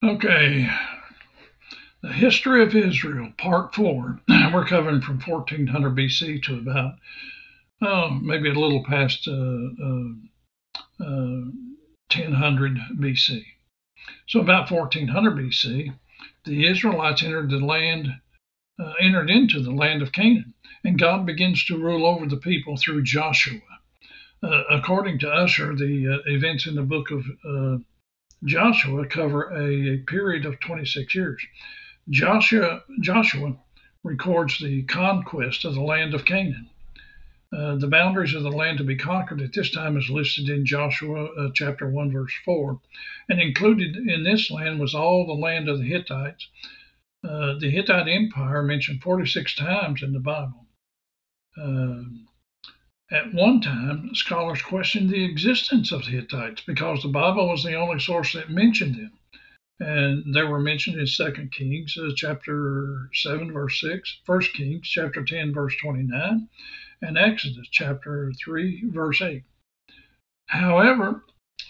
Okay, the history of Israel, part four. We're covering from 1400 BC to about, maybe a little past 1000 BC. So about 1400 BC, the Israelites entered into the land of Canaan, and God begins to rule over the people through Joshua. According to Ussher, the events in the book of Joshua cover a period of 26 years. Joshua records the conquest of the land of Canaan. The boundaries of the land to be conquered at this time is listed in Joshua chapter 1, verse 4. And included in this land was all the land of the Hittites. The Hittite Empire mentioned 46 times in the Bible. At one time, scholars questioned the existence of the Hittites because the Bible was the only source that mentioned them. And they were mentioned in 2 Kings chapter 7, verse 6, 1 Kings chapter 10, verse 29, and Exodus chapter 3, verse 8. However,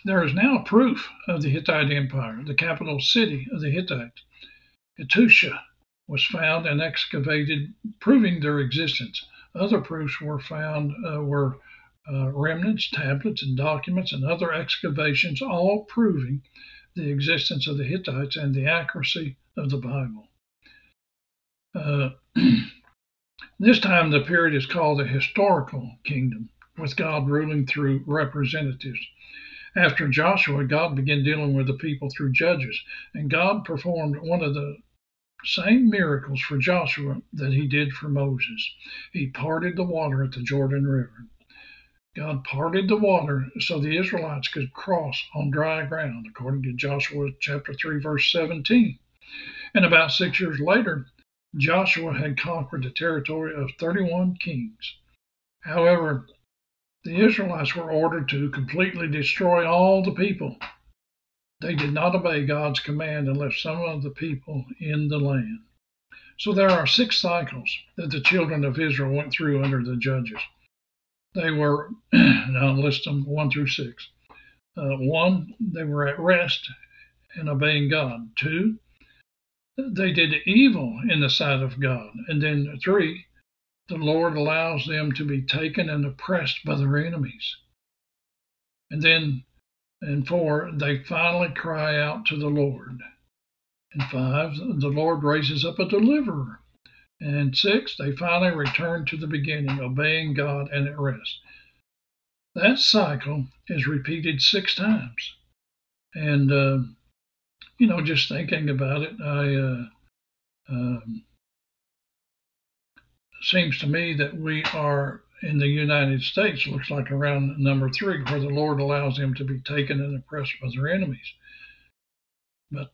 there is now proof of the Hittite Empire. The capital city of the Hittites, Katusha, was found and excavated, proving their existence. Other proofs were found remnants, tablets, and documents, and other excavations, all proving the existence of the Hittites and the accuracy of the Bible. This time, the period is called the historical kingdom, with God ruling through representatives. After Joshua, God began dealing with the people through judges, and God performed one of the same miracles for Joshua that he did for Moses. He parted the water at the Jordan River. God parted the water so the Israelites could cross on dry ground, according to Joshua chapter 3, verse 17. And about 6 years later, Joshua had conquered the territory of 31 kings. However, the Israelites were ordered to completely destroy all the people. They did not obey God's command and left some of the people in the land. So there are 6 cycles that the children of Israel went through under the judges. They were, and I'll list them 1 through 6. 1, they were at rest and obeying God. 2, they did evil in the sight of God. And then 3, the Lord allows them to be taken and oppressed by their enemies. And 4, they finally cry out to the Lord. And 5, the Lord raises up a deliverer. And 6, they finally return to the beginning, obeying God and at rest. That cycle is repeated 6 times. And, just thinking about it, seems to me that we are in the United States, looks like around number 3, where the Lord allows them to be taken and oppressed by their enemies. But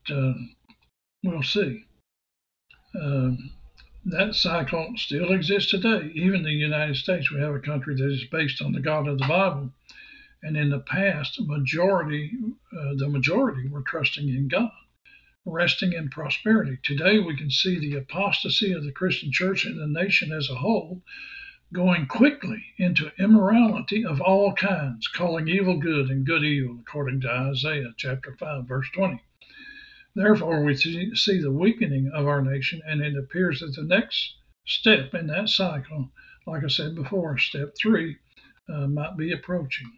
we'll see. That cycle still exists today. Even in the United States, we have a country that is based on the God of the Bible. And in the past, the majority were trusting in God, resting in prosperity. Today, we can see the apostasy of the Christian church and the nation as a whole going quickly into immorality of all kinds, calling evil good and good evil, according to Isaiah chapter 5, verse 20. Therefore, we see the weakening of our nation, and it appears that the next step in that cycle, like I said before, step 3, might be approaching.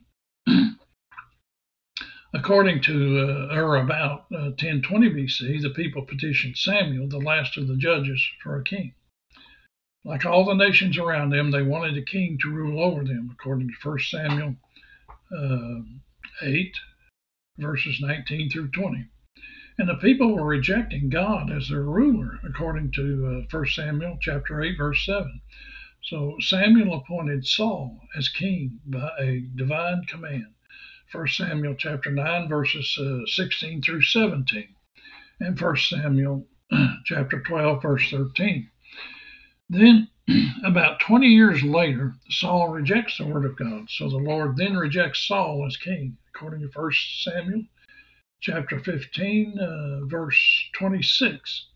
According to, or about 1020 BC, the people petitioned Samuel, the last of the judges, for a king. Like all the nations around them, they wanted a king to rule over them, according to 1 Samuel 8, verses 19 through 20. And the people were rejecting God as their ruler, according to 1 Samuel chapter 8, verse 7. So Samuel appointed Saul as king by a divine command. 1 Samuel chapter 9, verses 16 through 17. And 1 Samuel chapter 12, verse 13. Then, about 20 years later, Saul rejects the word of God. So the Lord then rejects Saul as king, according to 1 Samuel chapter 15, verse 26.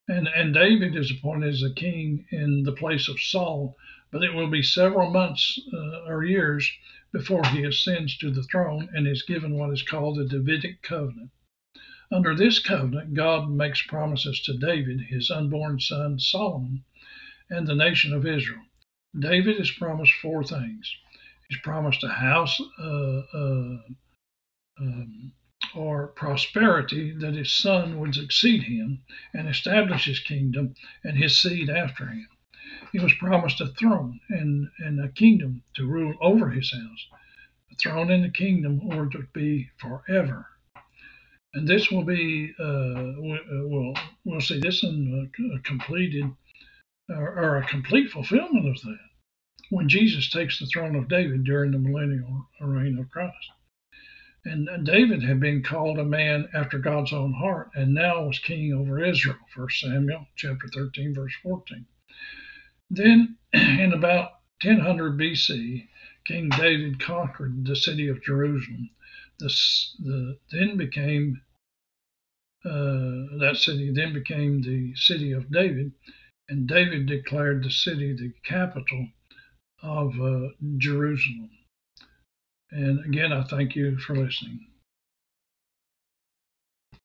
And David is appointed as the king in the place of Saul, but it will be several months or years before he ascends to the throne and is given what is called the Davidic covenant. Under this covenant, God makes promises to David, his unborn son Solomon, and the nation of Israel. David is promised four things. He's promised a house or prosperity, that his son would succeed him and establish his kingdom and his seed after him. He was promised a throne and a kingdom to rule over his house. The throne and the kingdom were to be forever. And this will be, we'll see this in a completed or a complete fulfillment of that when Jesus takes the throne of David during the millennial reign of Christ. And David had been called a man after God's own heart, and now was king over Israel. 1 Samuel chapter 13, verse 14. Then, in about 1000 BC, King David conquered the city of Jerusalem. That city then became the city of David, and David declared the city the capital of Jerusalem. And again, I thank you for listening.